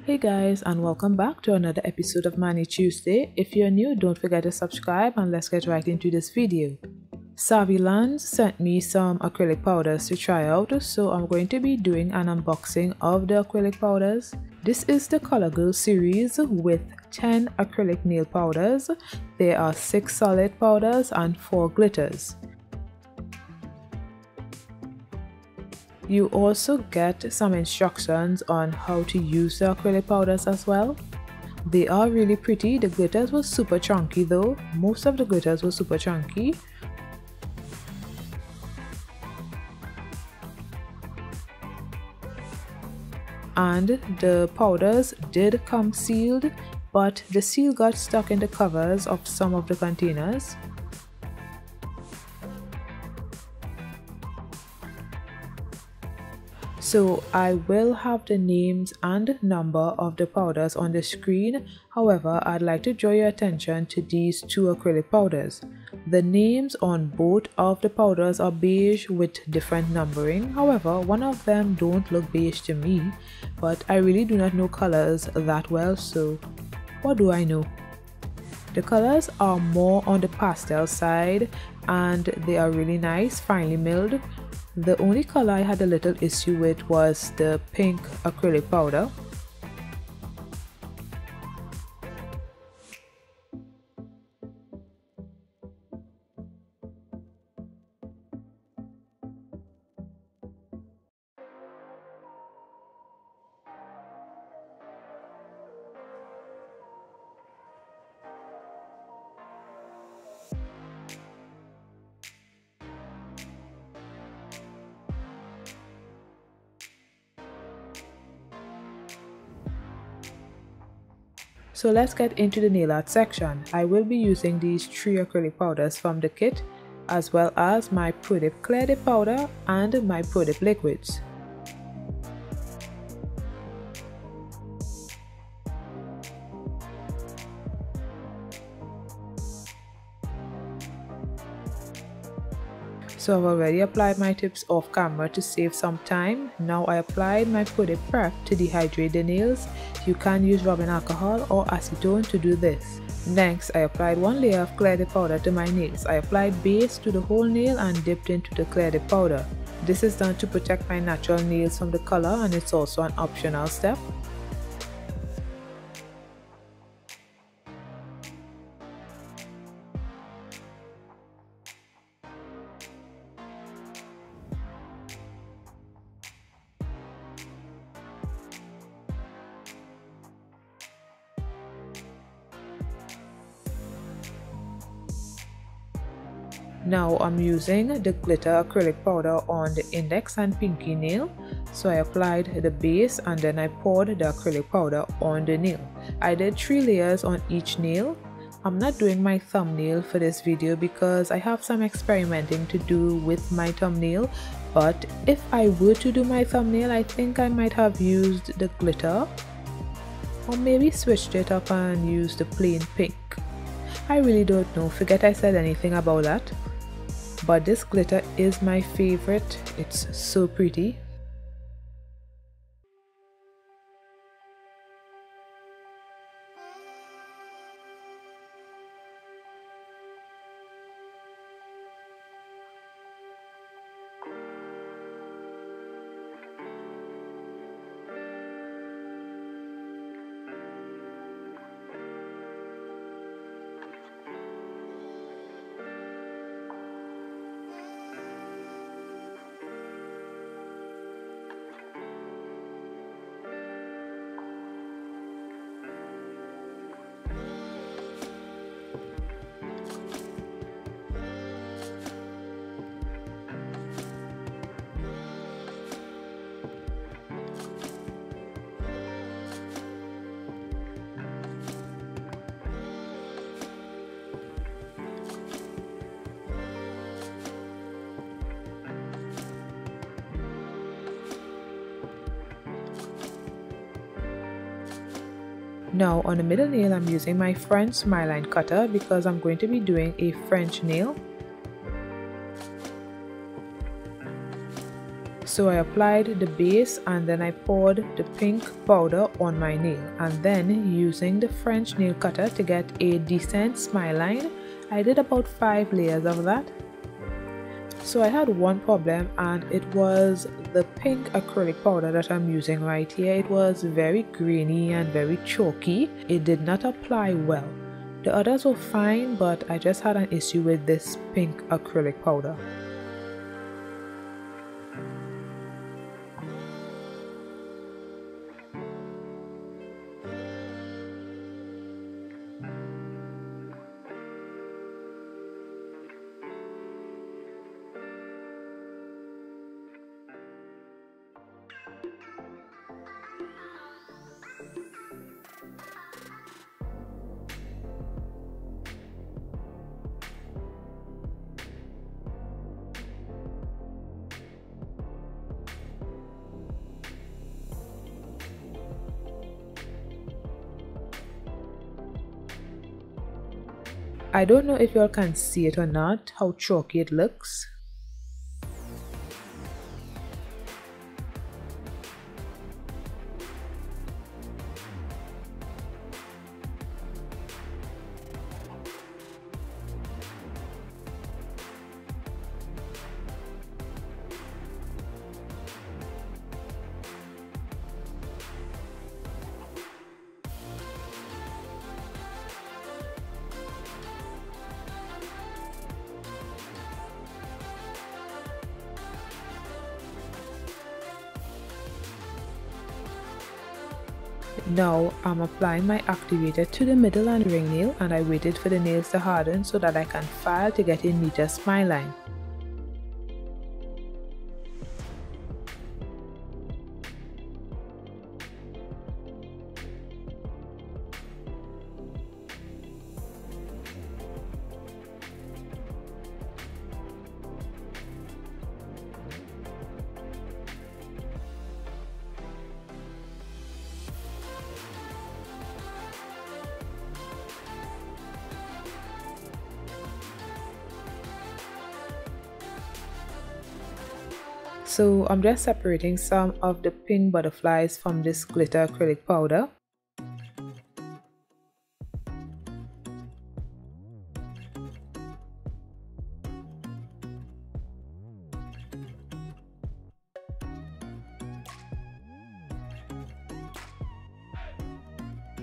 Hey guys, and welcome back to another episode of Money Tuesday. If you're new, don't forget to subscribe and let's get right into this video. Saviland sent me some acrylic powders to try out, so I'm going to be doing an unboxing of the acrylic powders. This is the Color Girl series with 10 acrylic nail powders. There are 6 solid powders and 4 glitters. You also get some instructions on how to use the acrylic powders as well. They are really pretty. The glitters were super chunky though. Most of the glitters were super chunky. And the powders did come sealed, but the seal got stuck in the covers of some of the containers. So I will have the names and number of the powders on the screen. However, I'd like to draw your attention to these 2 acrylic powders. The names on both of the powders are beige with different numbering. However, one of them don't look beige to me, but I really do not know colors that well, so what do I know? The colors are more on the pastel side and they are really nice, finely milled. The only color I had a little issue with was the pink acrylic powder. So let's get into the nail art section. I will be using these 3 acrylic powders from the kit, as well as my ProDip Clear Dip powder and my ProDip liquids. So I've already applied my tips off camera to save some time. Now I applied my ProDip prep to dehydrate the nails. You can use rubbing alcohol or acetone to do this. Next, I applied 1 layer of clear dip powder to my nails. I applied base to the whole nail and dipped into the clear dip powder. This is done to protect my natural nails from the color, and it's also an optional step. Now I'm using the glitter acrylic powder on the index and pinky nail. So I applied the base and then I poured the acrylic powder on the nail. I did 3 layers on each nail. I'm not doing my thumbnail for this video because I have some experimenting to do with my thumbnail. But if I were to do my thumbnail, I think I might have used the glitter, or maybe switched it up and used the plain pink. I really don't know. Forget I said anything about that. But this glitter is my favorite. It's so pretty. Now on the middle nail, I'm using my French smile line cutter because I'm going to be doing a French nail. So I applied the base and then I poured the pink powder on my nail, and then using the French nail cutter to get a decent smile line, I did about 5 layers of that. So I had one problem, and it was the pink acrylic powder that I'm using right here. It was very grainy and very chalky. It did not apply well. The others were fine, but I just had an issue with this pink acrylic powder. I don't know if y'all can see it or not, how chalky it looks. Now I'm applying my activator to the middle and ring nail, and I waited for the nails to harden so that I can file to get a neater smile line. So I'm just separating some of the pink butterflies from this glitter acrylic powder.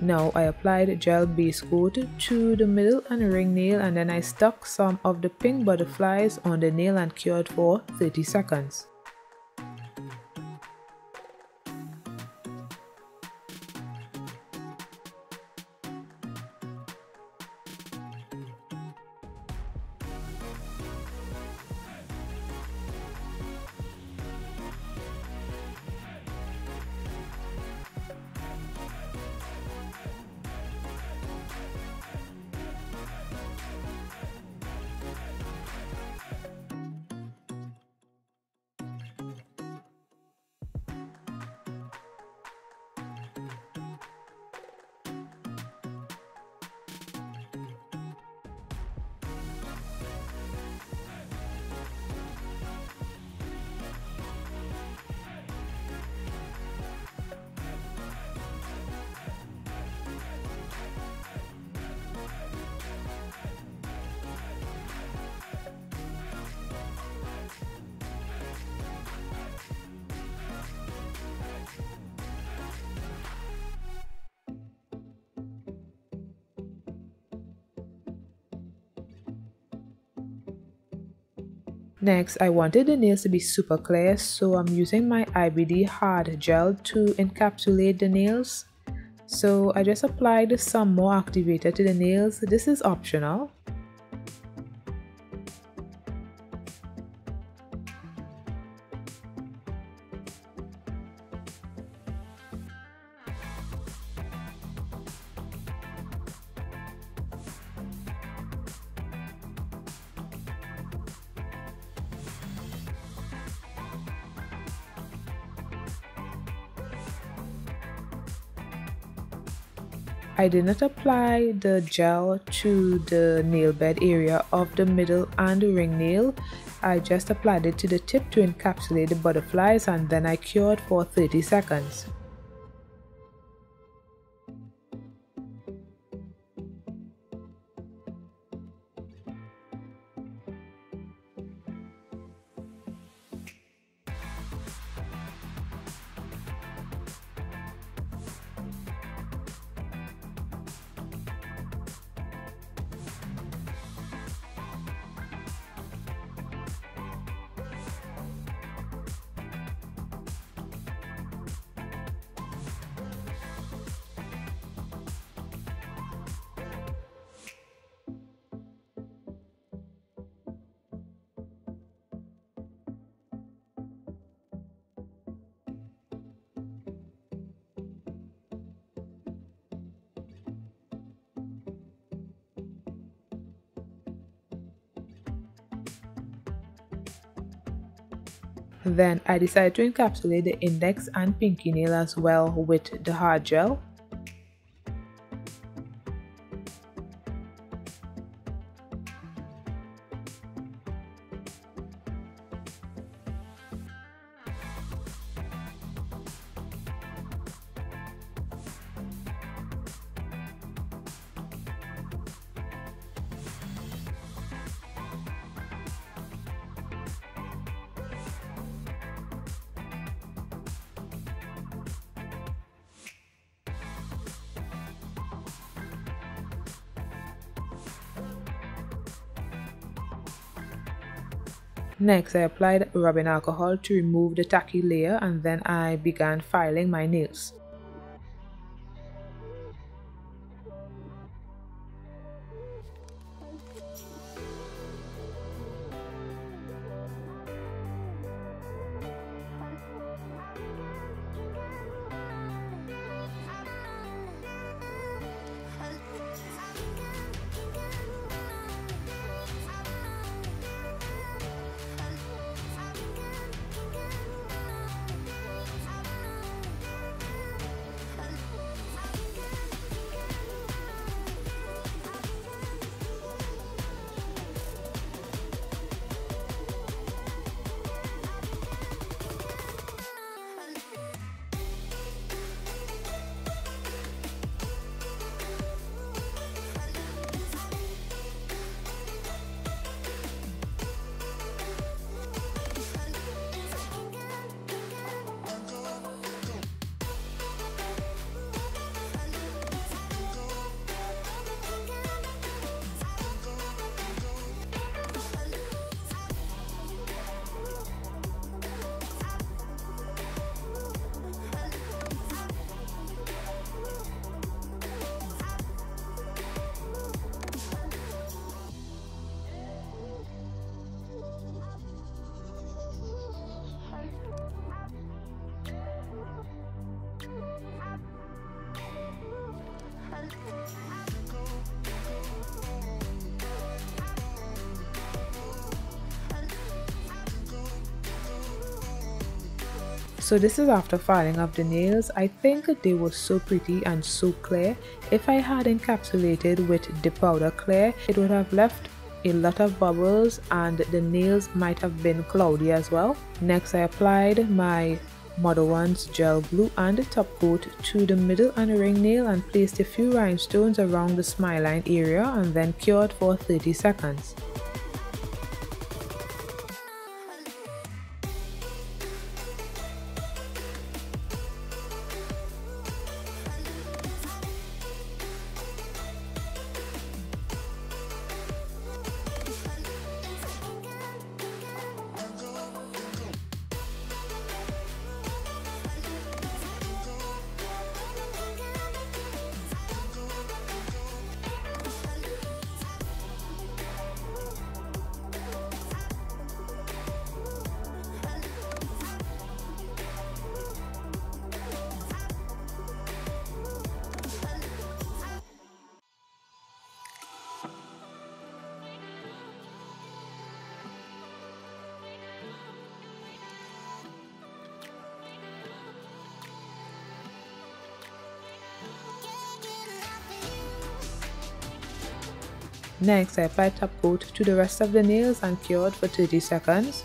Now I applied gel base coat to the middle and ring nail, and then I stuck some of the pink butterflies on the nail and cured for 30 seconds. Next, I wanted the nails to be super clear, so I'm using my IBD Hard Gel to encapsulate the nails. So I just applied some more activator to the nails. This is optional. I did not apply the gel to the nail bed area of the middle and the ring nail. I just applied it to the tip to encapsulate the butterflies, and then I cured for 30 seconds. Then I decided to encapsulate the index and pinky nail as well with the hard gel. Next, I applied rubbing alcohol to remove the tacky layer, and then I began filing my nails. So this is after filing up the nails. I think they were so pretty and so clear. If I had encapsulated with the powder clear, it would have left a lot of bubbles and the nails might have been cloudy as well. Next, I applied my Model 1's gel glue and the top coat to the middle and ring nail and placed a few rhinestones around the smile line area, and then cured for 30 seconds. Next, I applied top coat to the rest of the nails and cured for 30 seconds.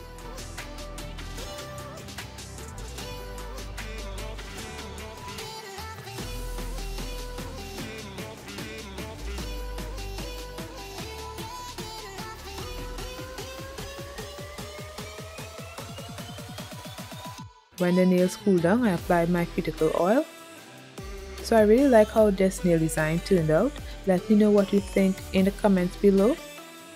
When the nails cooled down, I applied my cuticle oil. So I really like how this nail design turned out. Let me know what you think in the comments below.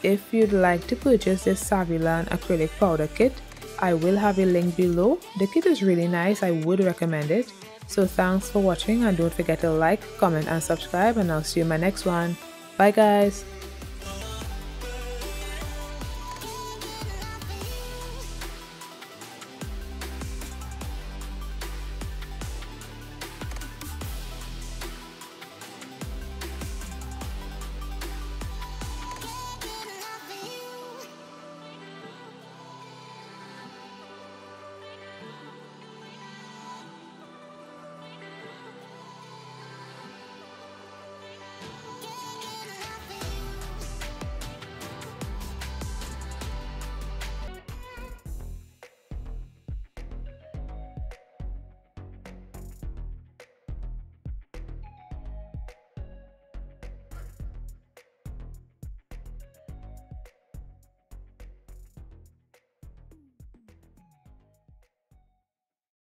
If you'd like to purchase this Saviland acrylic powder kit, I will have a link below. The kit is really nice, I would recommend it. So thanks for watching and don't forget to like, comment and subscribe, and I'll see you in my next one. Bye guys!